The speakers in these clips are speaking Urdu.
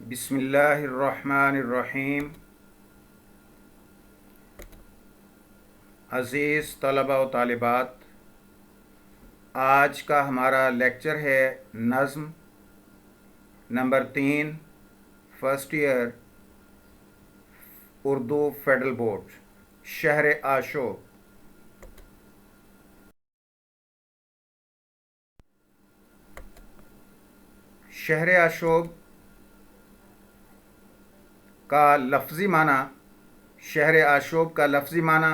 بسم اللہ الرحمن الرحیم۔ عزیز طلباء و طالبات، آج کا ہمارا لیکچر ہے نظم number 3، first year Urdu federal board, شہر آشوب۔ شہر آشوب کا لفظی معنی شہر آشوب کا لفظی معنی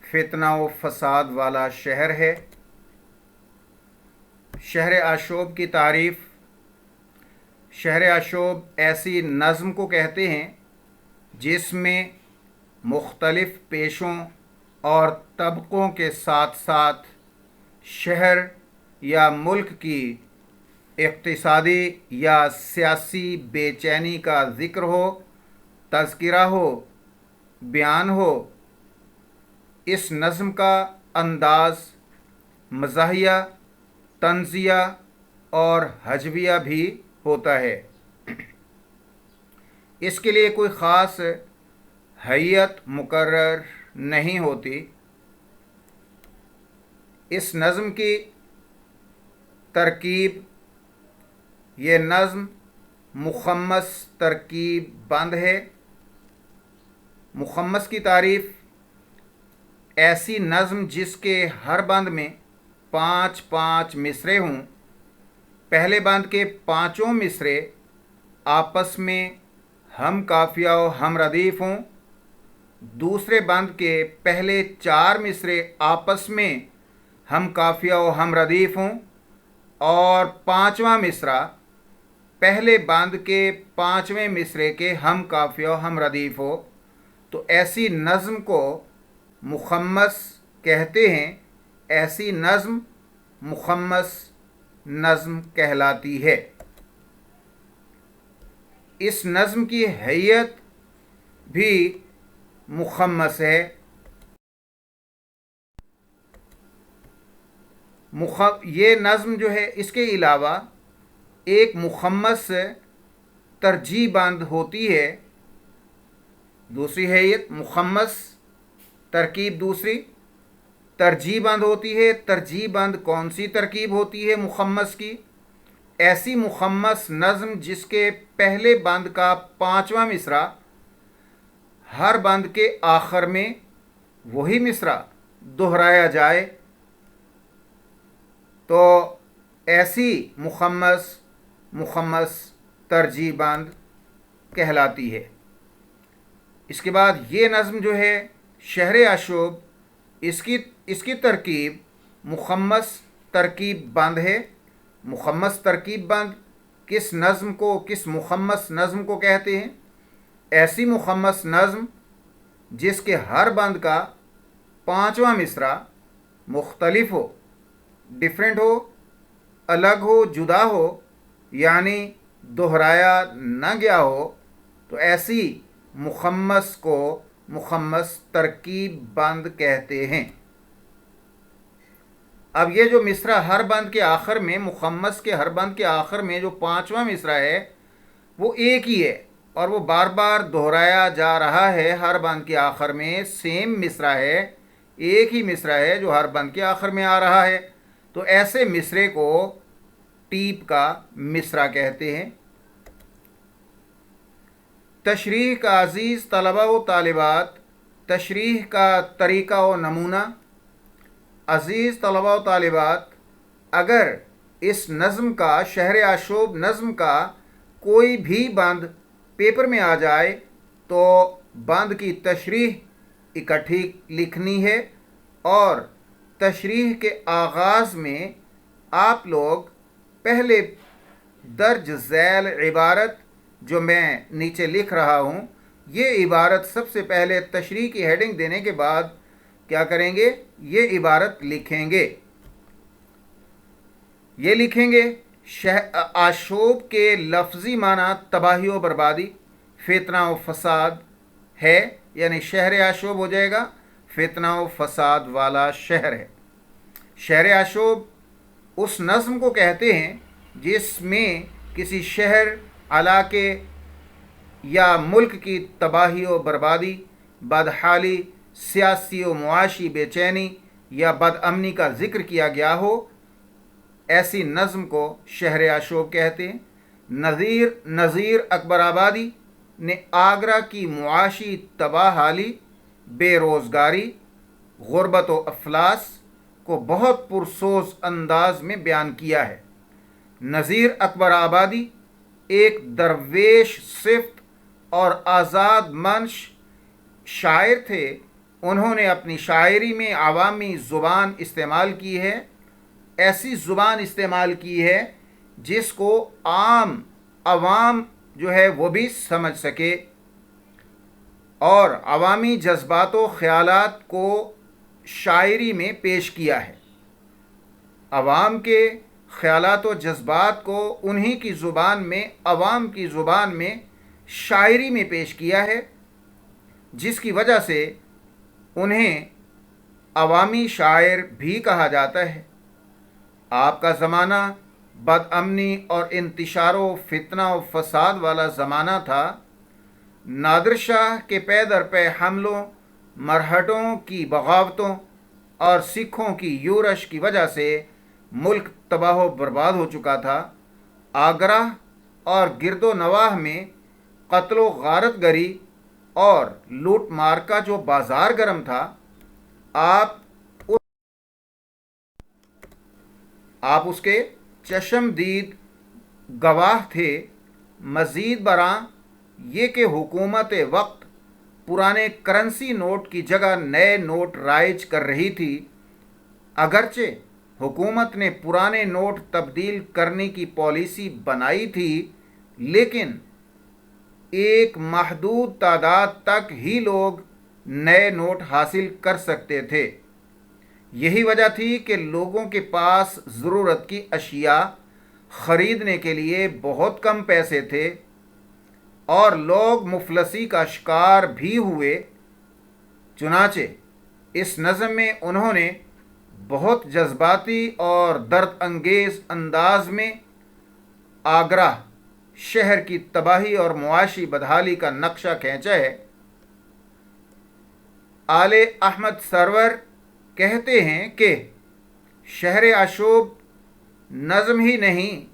فتنہ و فساد والا شہر ہے۔ شہر آشوب کی تعریف: شہر آشوب ایسی نظم کو کہتے ہیں جس میں مختلف پیشوں اور طبقوں کے ساتھ ساتھ شہر یا ملک کی اقتصادی یا سیاسی بے چینی کا ذکر ہو، تذکرہ ہو، بیان ہو۔ اس نظم کا انداز مزاحیہ، طنزیہ اور ہجویہ بھی ہوتا ہے۔ اس کے لیے کوئی خاص ہیئت مقرر نہیں ہوتی۔ اس نظم کی ترکیب: یہ نظم مخمس ترکیب بند ہے۔ مخمس کی تعریف: ایسی نظم جس کے ہر بند میں 5 مصرے ہوں۔ پہلے بند کے 5 مصرے آپس میں ہم قافیہ و ہم ردیف ہوں۔ دوسرے بند کے پہلے 4 مصرے آپس میں ہم قافیہ و ہم ردیف ہوں، اور 5واں مصرع پہلے بند کے 5ویں مصرے کے ہم قافیہ و ہم ردیف ہو، تو ایسی نظم کو مخمس کہتے ہیں۔ ایسی نظم مخمس نظم کہلاتی ہے۔ اس نظم کی ہیئت بھی مخمس ہے۔ یہ نظم جو ہے، اس کے علاوہ ایک مخمس ترجیح بند ہوتی ہے۔ دوسری ہیئت مخمس ترکیب، دوسری ترجیح بند ہوتی ہے۔ ترجیح بند کون سی ترکیب ہوتی ہے مخمس کی؟ ایسی مخمس نظم جس کے پہلے بند کا 5واں مصرع ہر بند کے آخر میں وہی مصرع دہرایا جائے، تو ایسی مخمس ترجیح بند کہلاتی ہے۔ اس کے بعد یہ نظم جو ہے شہر آشوب، اس کی ترکیب مخمس ترکیب بند ہے۔ مخمس ترکیب بند کس مخمس نظم کو کہتے ہیں؟ ایسی مخمس نظم جس کے ہر بند کا 5واں مصرع مختلف ہو، ڈیفرنٹ ہو، الگ ہو، جدا ہو، یعنی دہرایا نہ گیا ہو، تو ایسی مخمس کو مخمس ترکیب بند کہتے ہیں۔ اب یہ جو مصرع ہر بند کے آخر میں، مخمس کے ہر بند کے آخر میں جو 5واں مصرع ہے، وہ ایک ہی ہے اور وہ بار بار دہرایا جا رہا ہے۔ ہر بند کے آخر میں سیم مصرع ہے، ایک ہی مصرع ہے جو ہر بند کے آخر میں آ رہا ہے، تو ایسے مصرے کو ٹیپ کا مصرع کہتے ہیں۔ تشریح کا: عزیز طلباء و طالبات، تشریح کا طریقہ و نمونہ۔ عزیز طلباء و طالبات، اگر اس نظم کا، شہر آشوب نظم کا کوئی بھی بند پیپر میں آ جائے تو بند کی تشریح اکٹھی لکھنی ہے، اور تشریح کے آغاز میں آپ لوگ پہلے درج ذیل عبارت جو میں نیچے لکھ رہا ہوں، یہ عبارت سب سے پہلے تشریح کی ہیڈنگ دینے کے بعد کیا کریں گے؟ یہ عبارت لکھیں گے۔ یہ لکھیں گے: آشوب کے لفظی معنی تباہی و بربادی، فتنہ و فساد ہے، یعنی شہر آشوب ہو جائے گا فتنہ و فساد والا شہر ہے۔ شہر آشوب اس نظم کو کہتے ہیں جس میں کسی شہر، علاقے یا ملک کی تباہی و بربادی، بدحالی، سیاسی و معاشی بے چینی یا بد امنی کا ذکر کیا گیا ہو، ایسی نظم کو شہر آشوب کہتے ہیں۔ نذیر اکبر آبادی نے آگرہ کی معاشی تباہ حالی، بے روزگاری، غربت و افلاس کو بہت پرسوز انداز میں بیان کیا ہے۔ نذیر اکبر آبادی ایک درویش صفت اور آزاد منش شاعر تھے۔ انہوں نے اپنی شاعری میں عوامی زبان استعمال کی ہے، ایسی زبان استعمال کی ہے جس کو عوام جو ہے وہ بھی سمجھ سکے، اور عوامی جذبات و خیالات کو شاعری میں پیش کیا ہے۔ عوام کے خیالات و جذبات کو انہی کی زبان میں، عوام کی زبان میں شاعری میں پیش کیا ہے، جس کی وجہ سے انہیں عوامی شاعر بھی کہا جاتا ہے۔ آپ کا زمانہ بد امنی اور انتشار و فتنہ و فساد والا زمانہ تھا۔ نادر شاہ کے پے در پے حملوں، مرہٹوں کی بغاوتوں اور سکھوں کی یورش کی وجہ سے ملک تباہ و برباد ہو چکا تھا۔ آگرہ اور گرد و نواح میں قتل و غارت گری اور لوٹ مار کا جو بازار گرم تھا، آپ اس کے چشم دید گواہ تھے۔ مزید برآں یہ کہ حکومت وقت پرانے کرنسی نوٹ کی جگہ نئے نوٹ رائج کر رہی تھی۔ اگرچہ حکومت نے پرانے نوٹ تبدیل کرنے کی پالیسی بنائی تھی، لیکن ایک محدود تعداد تک ہی لوگ نئے نوٹ حاصل کر سکتے تھے۔ یہی وجہ تھی کہ لوگوں کے پاس ضرورت کی اشیاء خریدنے کے لیے بہت کم پیسے تھے اور لوگ مفلسی کا شکار بھی ہوئے۔ چنانچہ اس نظم میں انہوں نے بہت جذباتی اور درد انگیز انداز میں آگرہ شہر کی تباہی اور معاشی بدحالی کا نقشہ کھینچا ہے۔ آل احمد سرور کہتے ہیں کہ شہر آشوب نظم ہی نہیں،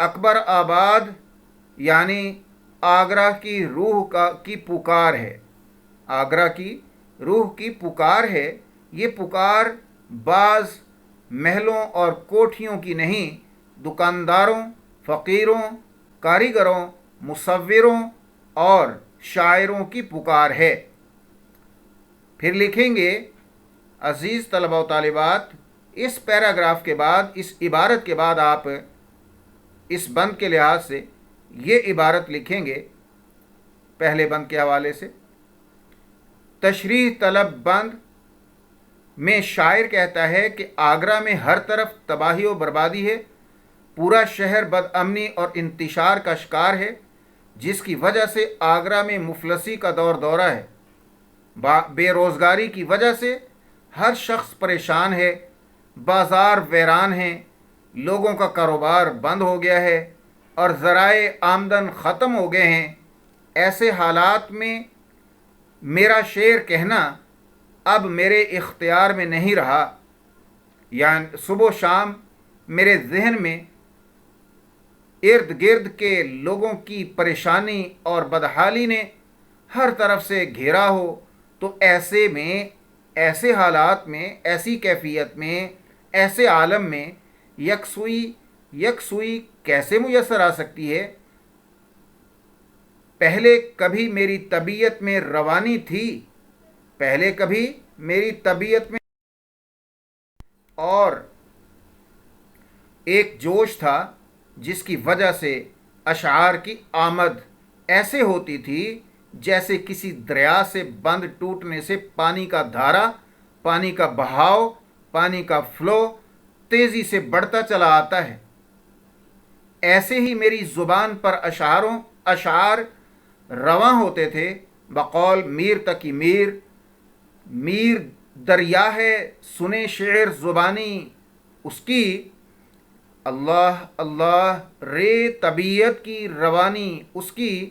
اکبر آباد یعنی آگرہ کی روح کی پکار ہے۔ آگرہ کی روح کی پکار ہے۔ یہ پکار بعض محلوں اور کوٹھیوں کی نہیں، دکانداروں، فقیروں، کاریگروں، مصوروں اور شاعروں کی پکار ہے۔ پھر لکھیں گے، عزیز طلبہ و طالبات، اس پیراگراف کے بعد، اس عبارت کے بعد آپ اس بند کے لحاظ سے یہ عبارت لکھیں گے پہلے بند کے حوالے سے۔ تشریح طلب بند میں شاعر کہتا ہے کہ آگرہ میں ہر طرف تباہی و بربادی ہے، پورا شہر بد امنی اور انتشار کا شکار ہے، جس کی وجہ سے آگرہ میں مفلسی کا دورہ ہے۔ بے روزگاری کی وجہ سے ہر شخص پریشان ہے، بازار ویران ہیں، لوگوں کا کاروبار بند ہو گیا ہے اور ذرائع آمدن ختم ہو گئے ہیں۔ ایسے حالات میں میرا شعر کہنا اب میرے اختیار میں نہیں رہا، یعنی صبح و شام میرے ذہن میں ارد گرد کے لوگوں کی پریشانی اور بدحالی نے ہر طرف سے گھیرا ہو، تو ایسے میں، ایسے حالات میں، ایسی کیفیت میں، ایسے عالم میں یکسوئی کیسے میسر آ سکتی ہے؟ پہلے کبھی میری طبیعت میں روانی تھی، پہلے کبھی میری طبیعت میں اور ایک جوش تھا، جس کی وجہ سے اشعار کی آمد ایسے ہوتی تھی جیسے کسی دریا سے بند ٹوٹنے سے پانی کا دھارا، پانی کا بہاؤ، پانی کا فلو تیزی سے بڑھتا چلا آتا ہے۔ ایسے ہی میری زبان پر اشعار رواں ہوتے تھے۔ بقول میر تقی میر دریا ہے، سنے شعر زبانی اس کی، اللہ اللہ رے طبیعت کی روانی اس کی،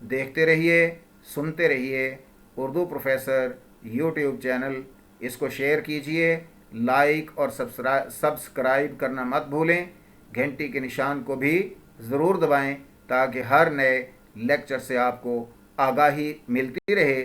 دیکھتے رہیے، سنتے رہیے اردو پروفیسر یوٹیوب چینل۔ اس کو شیئر کیجئے، لائک اور سبسکرائب کرنا مت بھولیں، گھنٹی کے نشان کو بھی ضرور دبائیں تاکہ ہر نئے لیکچر سے آپ کو آگاہی ملتی رہے